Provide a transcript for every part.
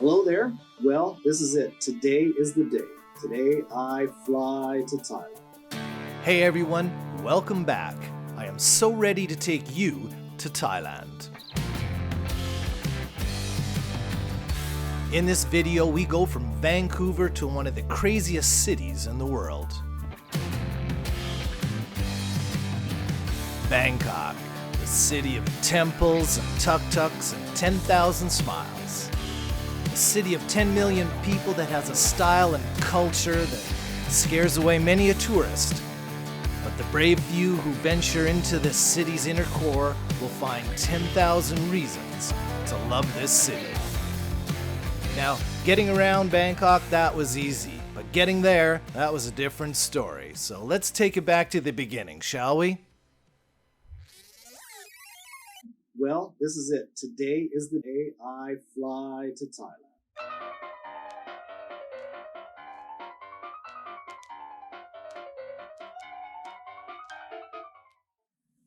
Hello there. Well, this is it. Today is the day. Today I fly to Thailand. Hey everyone, welcome back. I am so ready to take you to Thailand. In this video, we go from Vancouver to one of the craziest cities in the world. Bangkok, the city of temples and tuk-tuks and 10,000 smiles. A city of 10 million people that has a style and culture that scares away many a tourist. But the brave few who venture into this city's inner core will find 10,000 reasons to love this city. Now, getting around Bangkok, that was easy, but getting there, that was a different story. So let's take it back to the beginning, shall we? Well, this is it. Today is the day I fly to Thailand.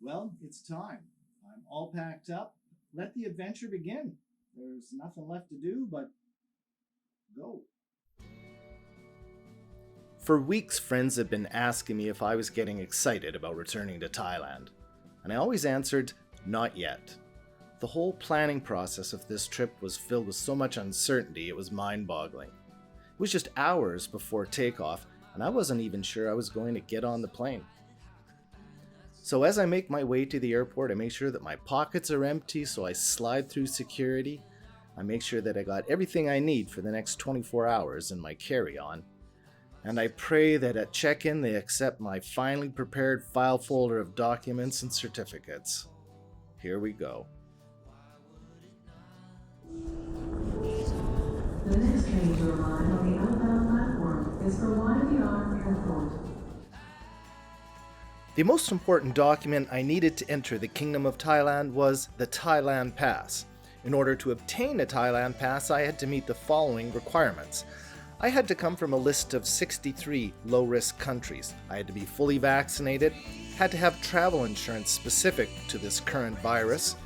Well, it's time. I'm all packed up. Let the adventure begin. There's nothing left to do but go. For weeks, friends have been asking me if I was getting excited about returning to Thailand, and I always answered, not yet. The whole planning process of this trip was filled with so much uncertainty it was mind-boggling. It was just hours before takeoff, and I wasn't even sure I was going to get on the plane. So as I make my way to the airport, I make sure that my pockets are empty, so I slide through security. I make sure that I got everything I need for the next 24 hours in my carry-on. And I pray that at check-in they accept my finely prepared file folder of documents and certificates. Here we go. The next train to arrive on the outbound platform is for Wed Nov Airport. The most important document I needed to enter the Kingdom of Thailand was the Thailand Pass. In order to obtain a Thailand Pass, I had to meet the following requirements. I had to come from a list of 63 low-risk countries. I had to be fully vaccinated, had to have travel insurance specific to this current virus.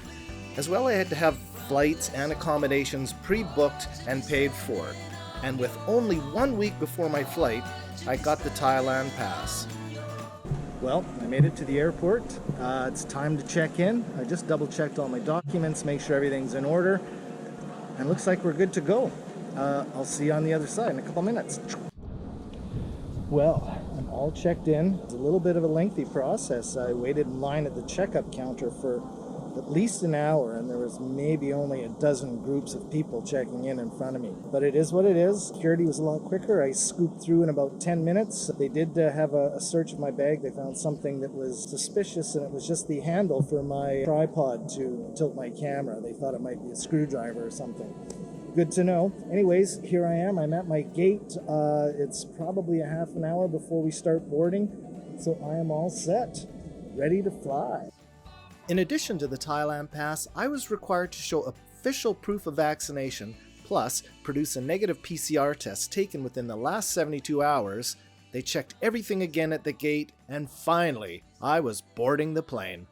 As well, I had to have flights and accommodations pre-booked and paid for. And with only 1 week before my flight, I got the Thailand Pass. Well, I made it to the airport. It's time to check in. I just double-checked all my documents, make sure everything's in order. And looks like we're good to go. I'll see you on the other side in a couple minutes. Well, I'm all checked in. It's a little bit of a lengthy process. I waited in line at the checkup counter for at least an hour, and there was maybe only a dozen groups of people checking in front of me. But it is what it is. Security was a lot quicker. I scooped through in about 10 minutes. They did have a search of my bag. They found something that was suspicious, and it was just the handle for my tripod to tilt my camera. They thought it might be a screwdriver or something. Good to know. Anyways, here I am. I'm at my gate. It's probably a half an hour before we start boarding, so I am all set, ready to fly. In addition to the Thailand Pass, I was required to show official proof of vaccination, plus produce a negative PCR test taken within the last 72 hours. They checked everything again at the gate, and finally, I was boarding the plane.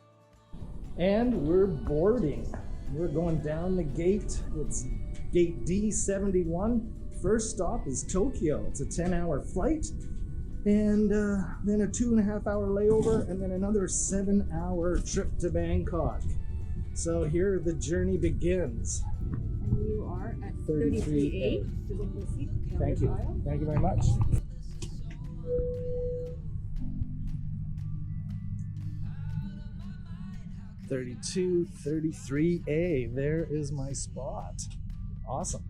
And we're boarding. We're going down the gate. It's gate D71. First stop is Tokyo. It's a 10-hour flight. And then a 2.5-hour layover, and then another 7-hour trip to Bangkok. So here the journey begins. And you are at 33A. Thank you. Thank you very much. (32, 33A). There is my spot. Awesome.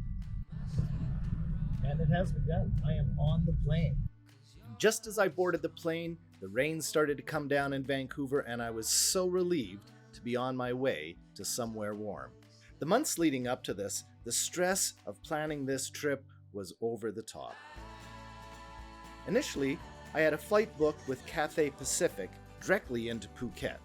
And it has begun. I am on the plane. Just as I boarded the plane, the rain started to come down in Vancouver, and I was so relieved to be on my way to somewhere warm. The months leading up to this, the stress of planning this trip was over the top. Initially, I had a flight booked with Cathay Pacific directly into Phuket.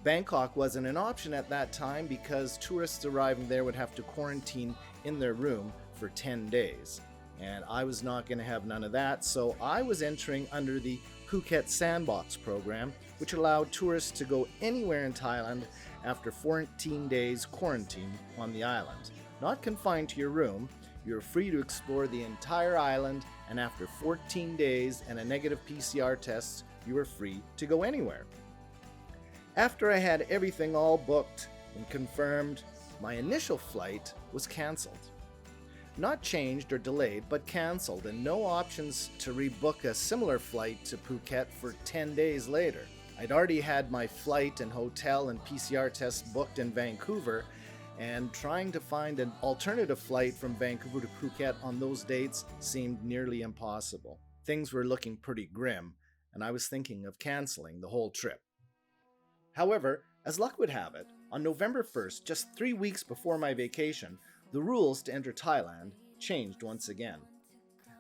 Bangkok wasn't an option at that time because tourists arriving there would have to quarantine in their room for 10 days. And I was not going to have none of that, so I was entering under the Phuket Sandbox program, which allowed tourists to go anywhere in Thailand after 14 days quarantine on the island. Not confined to your room, you were free to explore the entire island, and after 14 days and a negative PCR test, you were free to go anywhere. After I had everything all booked and confirmed, my initial flight was cancelled. Not changed or delayed, but cancelled, and no options to rebook a similar flight to Phuket for 10 days later. I'd already had my flight and hotel and PCR tests booked in Vancouver, and trying to find an alternative flight from Vancouver to Phuket on those dates seemed nearly impossible. Things were looking pretty grim, and I was thinking of cancelling the whole trip. However, as luck would have it, on November 1st, just 3 weeks before my vacation, the rules to enter Thailand changed once again.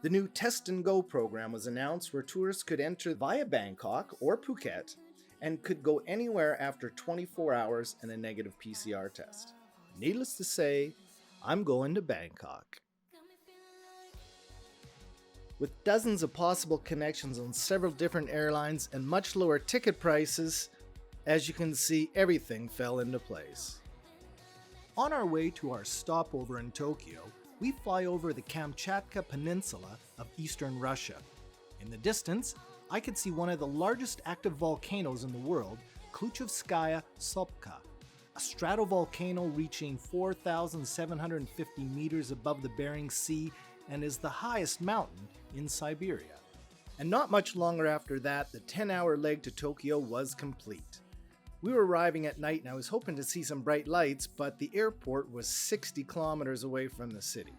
The new Test and Go program was announced, where tourists could enter via Bangkok or Phuket and could go anywhere after 24 hours and a negative PCR test. Needless to say, I'm going to Bangkok. With dozens of possible connections on several different airlines and much lower ticket prices, as you can see, everything fell into place. On our way to our stopover in Tokyo, we fly over the Kamchatka Peninsula of eastern Russia. In the distance, I could see one of the largest active volcanoes in the world, Klyuchevskaya Sopka, a stratovolcano reaching 4,750 meters above the Bering Sea and is the highest mountain in Siberia. And not much longer after that, the 10-hour leg to Tokyo was complete. We were arriving at night and I was hoping to see some bright lights, but the airport was 60 kilometers away from the city.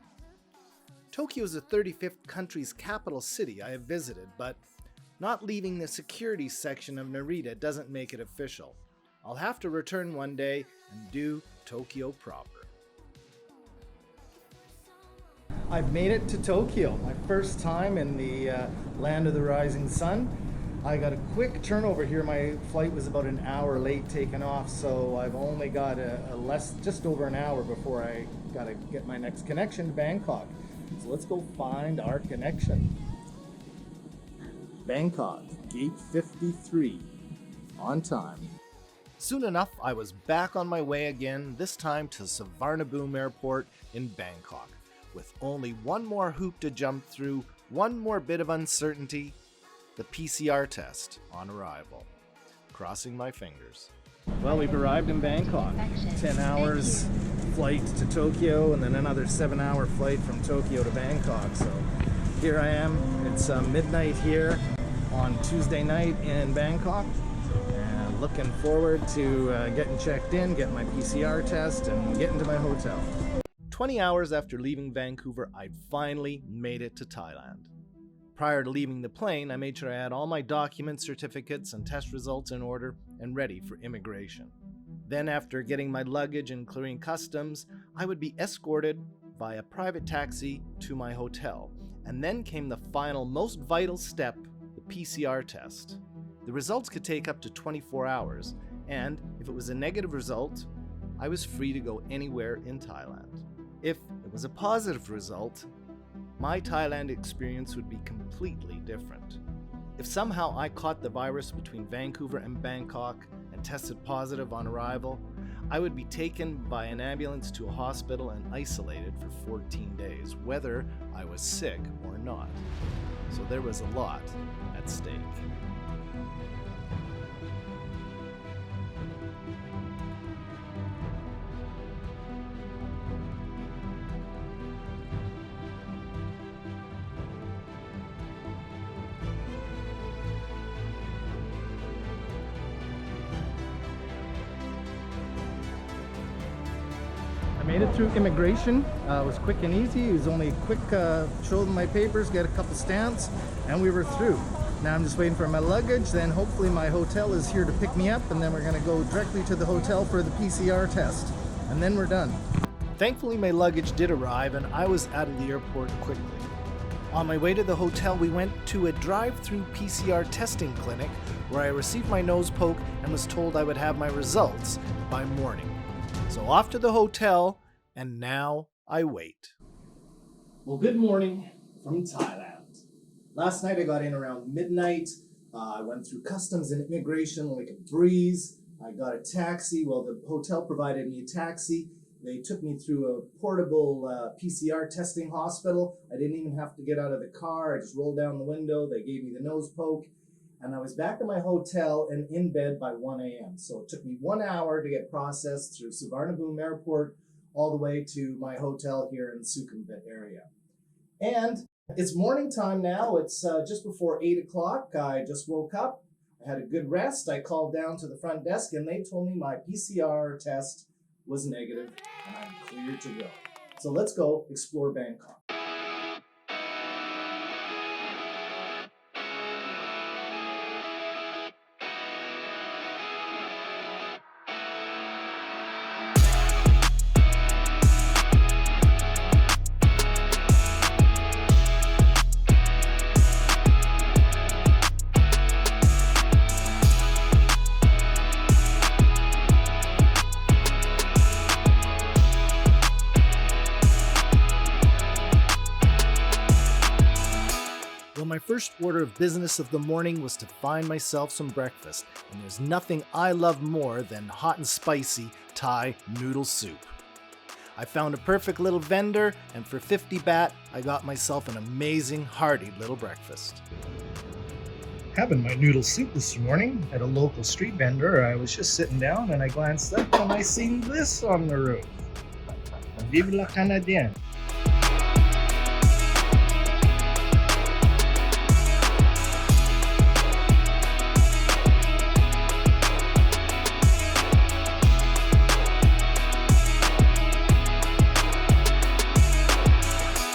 Tokyo is the 35th country's capital city I have visited, but not leaving the security section of Narita doesn't make it official. I'll have to return one day and do Tokyo proper. I've made it to Tokyo, my first time in the land of the rising sun. I got a quick turnover here. My flight was about an hour late taking off, so I've only got just over an hour before I gotta get my next connection to Bangkok. So let's go find our connection. Bangkok, gate 53, on time. Soon enough, I was back on my way again, this time to Suvarnabhumi Airport in Bangkok, with only one more hoop to jump through, one more bit of uncertainty, the PCR test on arrival. Crossing my fingers. Well, we've arrived in Bangkok. 10 hours flight to Tokyo and then another 7-hour flight from Tokyo to Bangkok. So here I am. It's midnight here on Tuesday night in Bangkok. And looking forward to getting checked in, getting my PCR test, and getting to my hotel. 20 hours after leaving Vancouver, I'd finally made it to Thailand. Prior to leaving the plane, I made sure I had all my documents, certificates, and test results in order and ready for immigration. Then, after getting my luggage and clearing customs, I would be escorted by a private taxi to my hotel. And then came the final, most vital step, the PCR test. The results could take up to 24 hours, and if it was a negative result, I was free to go anywhere in Thailand. If it was a positive result, my Thailand experience would be completely different. If somehow I caught the virus between Vancouver and Bangkok and tested positive on arrival, I would be taken by an ambulance to a hospital and isolated for 14 days, whether I was sick or not. So there was a lot at stake. Made it through immigration. It was quick and easy. It was only a quick show them my papers, get a couple stamps, and we were through. Now I'm just waiting for my luggage, then hopefully my hotel is here to pick me up, and then we're gonna go directly to the hotel for the PCR test, and then we're done. Thankfully, my luggage did arrive and I was out of the airport quickly. On my way to the hotel, we went to a drive-through PCR testing clinic where I received my nose poke and was told I would have my results by morning. So off to the hotel, and now I wait. Well, good morning from Thailand. Last night I got in around midnight. I went through customs and immigration like a breeze. I got a taxi. Well, the hotel provided me a taxi, They took me through a portable PCR testing hospital. I didn't even have to get out of the car. I just rolled down the window. They gave me the nose poke. And I was back at my hotel and in bed by 1 a.m. So it took me 1 hour to get processed through Suvarnabhumi Airport all the way to my hotel here in the Sukhumvit area. And it's morning time now. It's just before 8 o'clock. I just woke up. I had a good rest. I called down to the front desk and they told me my PCR test was negative and I'm clear to go. So let's go explore Bangkok. My first order of business of the morning was to find myself some breakfast, and there's nothing I love more than hot and spicy Thai noodle soup. I found a perfect little vendor, and for 50 baht, I got myself an amazing, hearty little breakfast. Having my noodle soup this morning at a local street vendor, I was just sitting down and I glanced up and I seen this on the roof. Vive la Canadienne.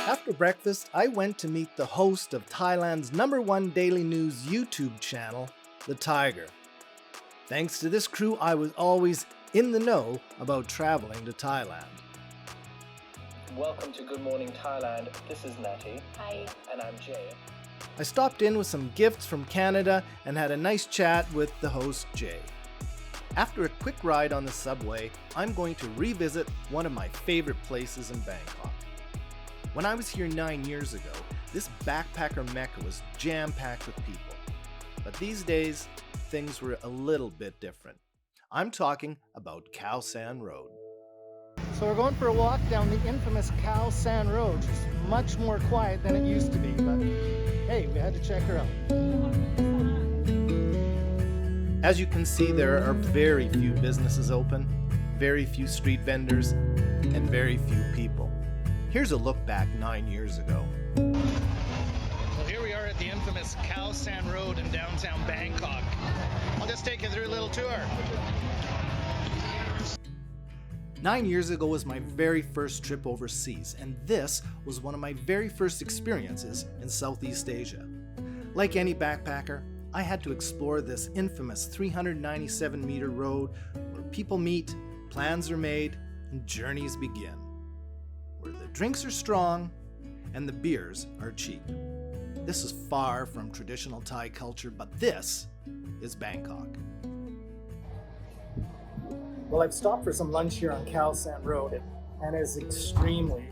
After breakfast, I went to meet the host of Thailand's #1 daily news YouTube channel, The Thaiger. Thanks to this crew, I was always in the know about traveling to Thailand. Welcome to Good Morning Thailand. This is Natty. Hi. And I'm Jay. I stopped in with some gifts from Canada and had a nice chat with the host, Jay. After a quick ride on the subway, I'm going to revisit one of my favorite places in Bangkok. When I was here 9 years ago, this backpacker mecca was jam-packed with people. But these days, things were a little bit different. I'm talking about Khaosan Road. So we're going for a walk down the infamous Khaosan Road. It's much more quiet than it used to be, but hey, we had to check her out. As you can see, there are very few businesses open, very few street vendors, and very few people. Here's a look back 9 years ago. Well, here we are at the infamous Khaosan Road in downtown Bangkok. I'll just take you through a little tour. 9 years ago was my very first trip overseas, and this was one of my very first experiences in Southeast Asia. Like any backpacker, I had to explore this infamous 397-meter road where people meet, plans are made, and journeys begin. Where the drinks are strong and the beers are cheap. This is far from traditional Thai culture, but this is Bangkok. Well, I've stopped for some lunch here on Khaosan Road, and it's extremely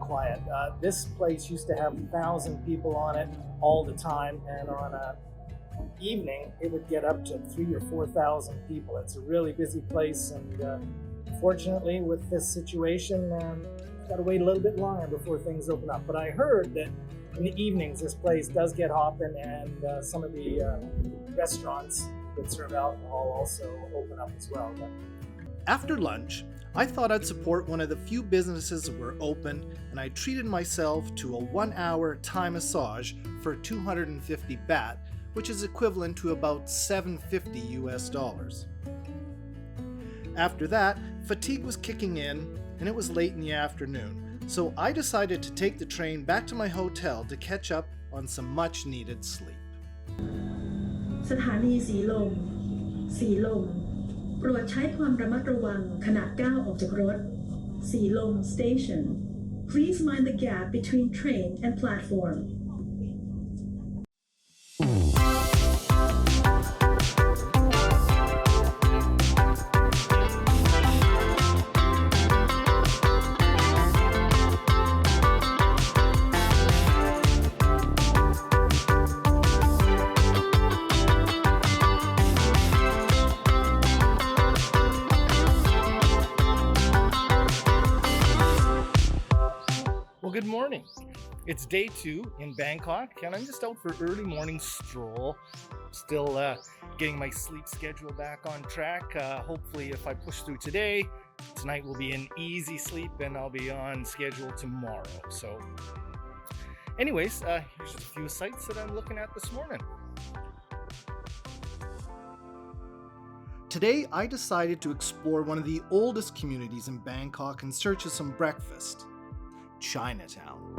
quiet. This place used to have 1,000 people on it all the time, and on an evening, it would get up to 3,000 or 4,000 people. It's a really busy place, and fortunately, with this situation, got to wait a little bit longer before things open up. But I heard that in the evenings, this place does get hopping, and some of the restaurants that serve alcohol also open up as well. After lunch, I thought I'd support one of the few businesses that were open, and I treated myself to a 1-hour Thai massage for 250 baht, which is equivalent to about $750 US. After that, fatigue was kicking in, and it was late in the afternoon, so I decided to take the train back to my hotel to catch up on some much-needed sleep. สถานีสีลม สีลม โปรดใช้ความระมัดระวังขณะก้าวออกจากรถ สีลม Station. Please mind the gap between train and platform. good morning. It's day 2 in Bangkok, and I'm just out for early morning stroll. Still getting my sleep schedule back on track. Hopefully, if I push through today, tonight will be an easy sleep, and I'll be on schedule tomorrow. So, anyways, here's just a few sites that I'm looking at this morning. Today, I decided to explore one of the oldest communities in Bangkok in search of some breakfast: Chinatown.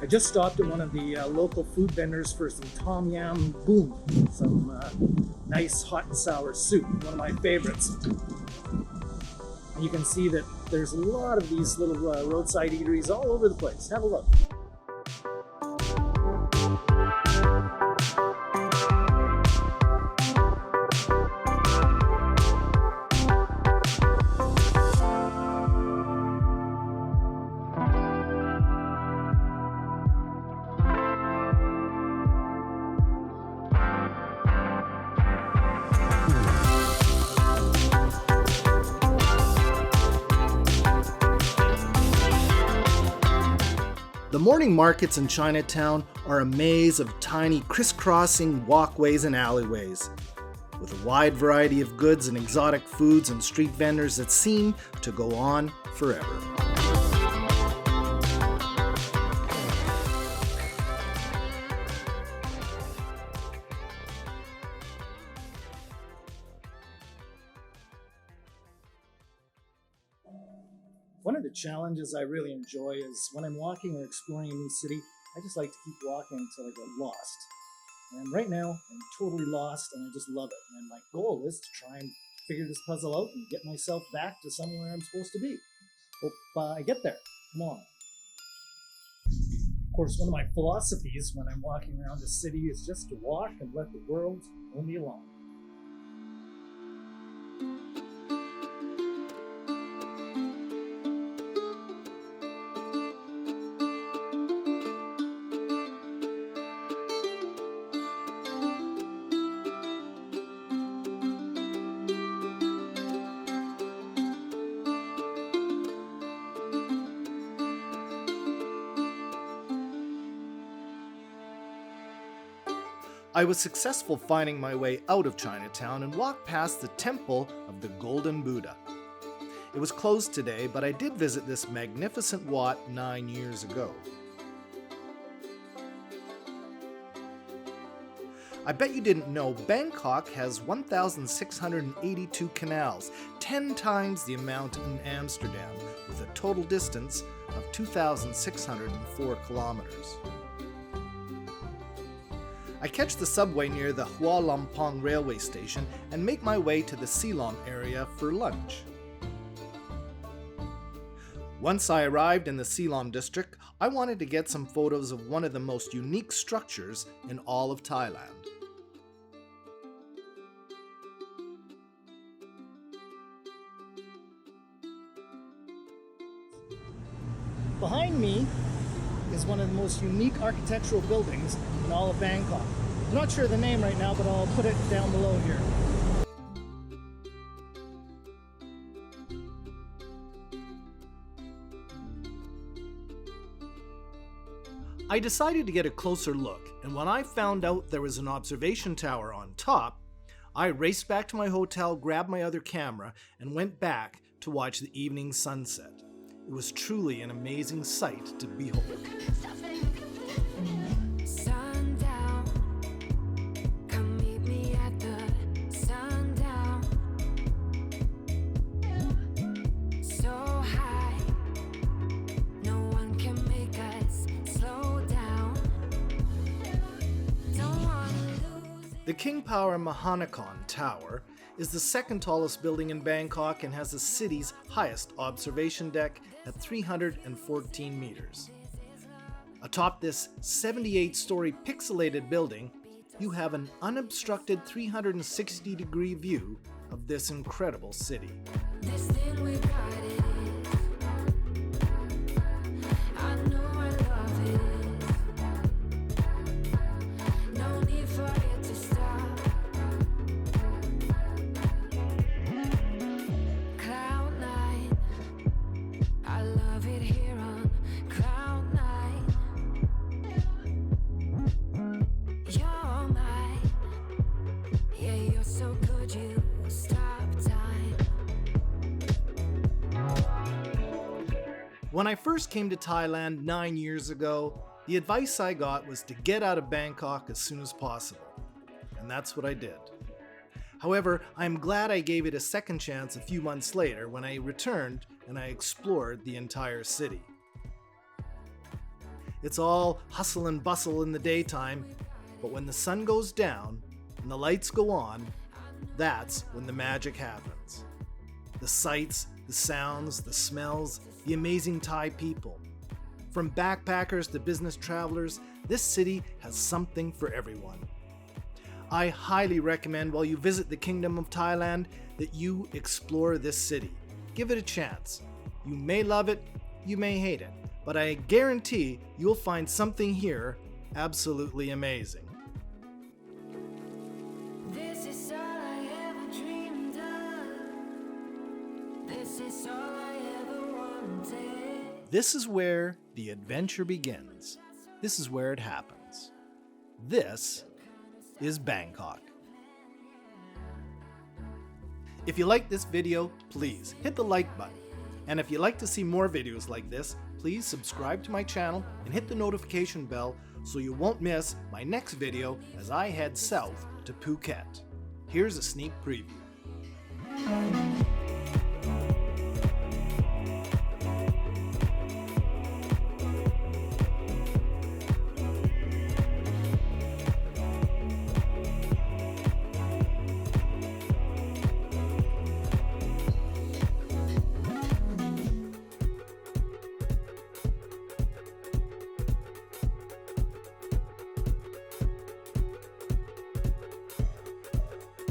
I just stopped at one of the local food vendors for some tom yam boom, some nice hot and sour soup, one of my favorites. And you can see that there's a lot of these little roadside eateries all over the place. Have a look. The morning markets in Chinatown are a maze of tiny crisscrossing walkways and alleyways, with a wide variety of goods and exotic foods and street vendors that seem to go on forever. One of the challenges I really enjoy is when I'm walking or exploring a new city, I just like to keep walking until I get lost. And right now, I'm totally lost and I just love it. And my goal is to try and figure this puzzle out and get myself back to somewhere I'm supposed to be. Hope I get there. Come on. Of course, one of my philosophies when I'm walking around the city is just to walk and let the world roll me along. I was successful finding my way out of Chinatown and walked past the Temple of the Golden Buddha. It was closed today, but I did visit this magnificent wat 9 years ago. I bet you didn't know Bangkok has 1,682 canals, 10 times the amount in Amsterdam, with a total distance of 2,604 kilometers. I catch the subway near the Hua Lamphong railway station and make my way to the Silom area for lunch. Once I arrived in the Silom district, I wanted to get some photos of one of the most unique structures in all of Thailand. Behind me is one of the most unique architectural buildings in all of Bangkok. I'm not sure of the name right now, but I'll put it down below here. I decided to get a closer look, and when I found out there was an observation tower on top, I raced back to my hotel, grabbed my other camera, and went back to watch the evening sunset. It was truly an amazing sight to behold. Sundown, come meet me at the sundown. So high, no one can make us slow down. Don't wanna lose it. The King Power Nakhon Tower is the second tallest building in Bangkok and has the city's highest observation deck at 314 meters. Atop this 78-story pixelated building, you have an unobstructed 360-degree view of this incredible city. This thing we got it. I know I love it. No need for it to stop. Cloud nine. I love it here on Cloud nine. You're mine. Yeah, you're so good, you stop time. When I first came to Thailand 9 years ago, the advice I got was to get out of Bangkok as soon as possible. And that's what I did. However, I'm glad I gave it a second chance a few months later when I returned and I explored the entire city. It's all hustle and bustle in the daytime, but when the sun goes down and the lights go on, that's when the magic happens. The sights, the sounds, the smells, the amazing Thai people. From backpackers to business travelers, this city has something for everyone. I highly recommend while you visit the Kingdom of Thailand that you explore this city. Give it a chance. You may love it, you may hate it, but I guarantee you'll find something here absolutely amazing. This is all I ever dreamed of. This is all I ever wanted. This is where the adventure begins. This is where it happens. This is Bangkok. If you like this video, please hit the like button. And if you'd like to see more videos like this, please subscribe to my channel and hit the notification bell so you won't miss my next video as I head south to Phuket. Here's a sneak preview.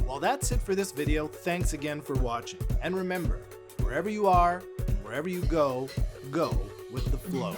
Well, that's it for this video. Thanks again for watching. And remember, wherever you are and wherever you go, go with the flow.